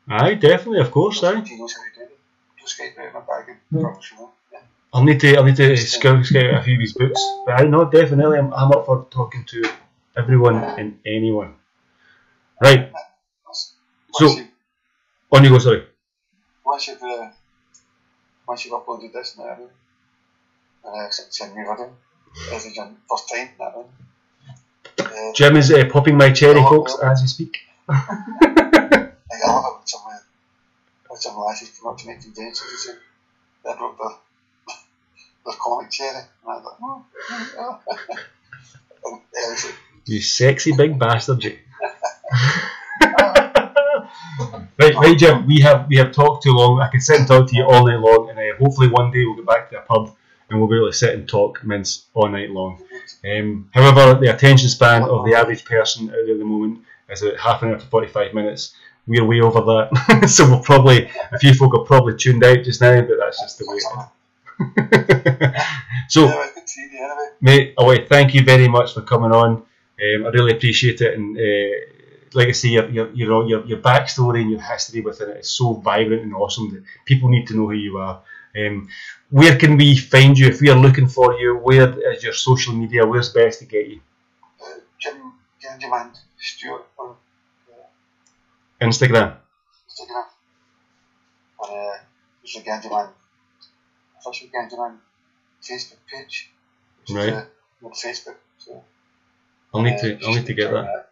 Aye, definitely, of course, aye. He knows how to do it. Just get out in a bag and probably show him. I'll need to scout a few of his books, but I know definitely I'm up for talking to everyone and anyone. Right. So, on you go. Sorry. Once you've uploaded this now, send me video. This is your first time. Jim is popping my cherry, folks, as you speak. I love it when some lasses come up to make conventions and say they broke their comic cherry, and I was like, oh. You sexy big bastard, you. Right, Jim. We have talked too long. I could sit and talk to you all night long, and hopefully one day we'll get back to a pub and we'll be able to sit and talk mince all night long. However, the attention span of the average person out there at the moment is about half an hour to 45 minutes. We're way over that, so we'll probably, a few folk are probably tuned out just now, but that's just the way it is. So, mate, I want to thank you very much for coming on. I really appreciate it, and like I say, your backstory and your history within it is so vibrant and awesome that people need to know who you are. Where can we find you if we are looking for you? Where is your social media? Where's best to get you? Ganjaman, Stewart on Instagram. And there's a Ganjaman, official Ganjaman Facebook page. Right. On Facebook. So, I'll need to get that.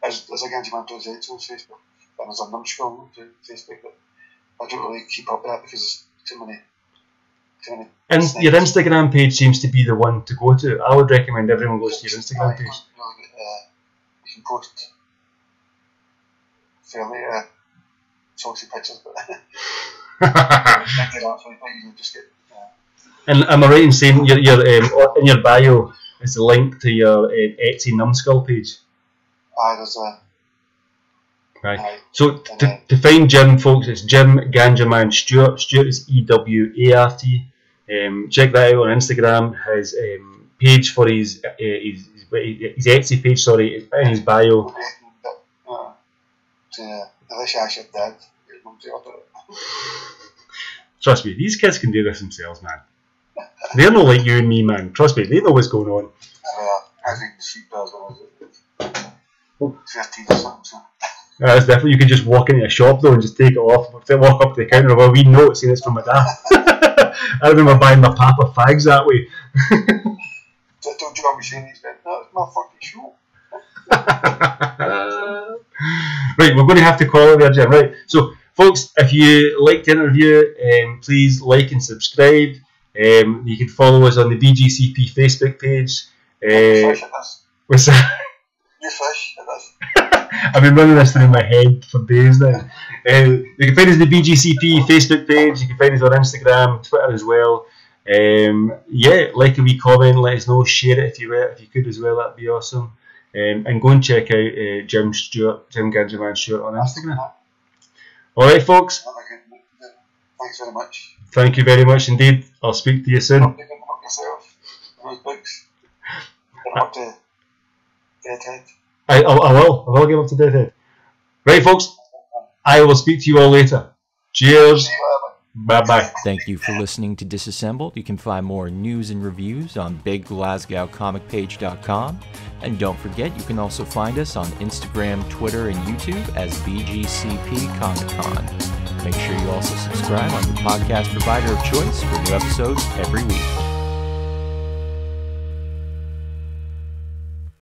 There's a Ganjaman Presents on Facebook, and there's a numbskull to Facebook, but I don't really keep up with that because there's too many. And your Instagram page seems to be the one to go to. I would recommend everyone goes to your Instagram page. You can post fairly saucy pictures, but you just get. And am I right in saying your in your bio is the link to your Etsy numbskull page? There's a. Right. So to find Jim, folks, it's Jim Ganjaman Stewart. Stewart is Ewart. Check that out on Instagram. His page for his Etsy page, sorry, is in his bio. Trust me, these kids can do this themselves, man. They're not like you and me, man. Trust me, they know what's going on. I think the sheep does when I was 15 or something. So. That's definitely. You can just walk into a shop though and just take it off. Walk up to the counter. Well, we know it's saying it's from my dad. I remember buying my papa fags that way. Don't you want me saying these? No, it's my fucking show. Right, we're going to have to call it there, Jim. Right, so folks, if you liked the interview, please like and subscribe. You can follow us on the BGCP Facebook page. What's that? You fish at this. I've been running this through my head for days now. You can find us on the BGCP Facebook page. You can find us on Instagram, Twitter as well. Like a wee comment, let us know, share it if you could as well. That'd be awesome. And go and check out Jim Ganjaman Stewart on Instagram. All right, folks. Thanks very much. Thank you very much indeed. I'll speak to you soon. Yourself. Those books. Up to Deadhead. I will get up to Deadhead. Right, folks. I will speak to you all later. Cheers. Bye-bye. Thank you for listening to Disassembled. You can find more news and reviews on BigGlasgowComicPage.com. And don't forget, you can also find us on Instagram, Twitter, and YouTube as BGCP Comic Con. Make sure you also subscribe on your podcast provider of choice for new episodes every week.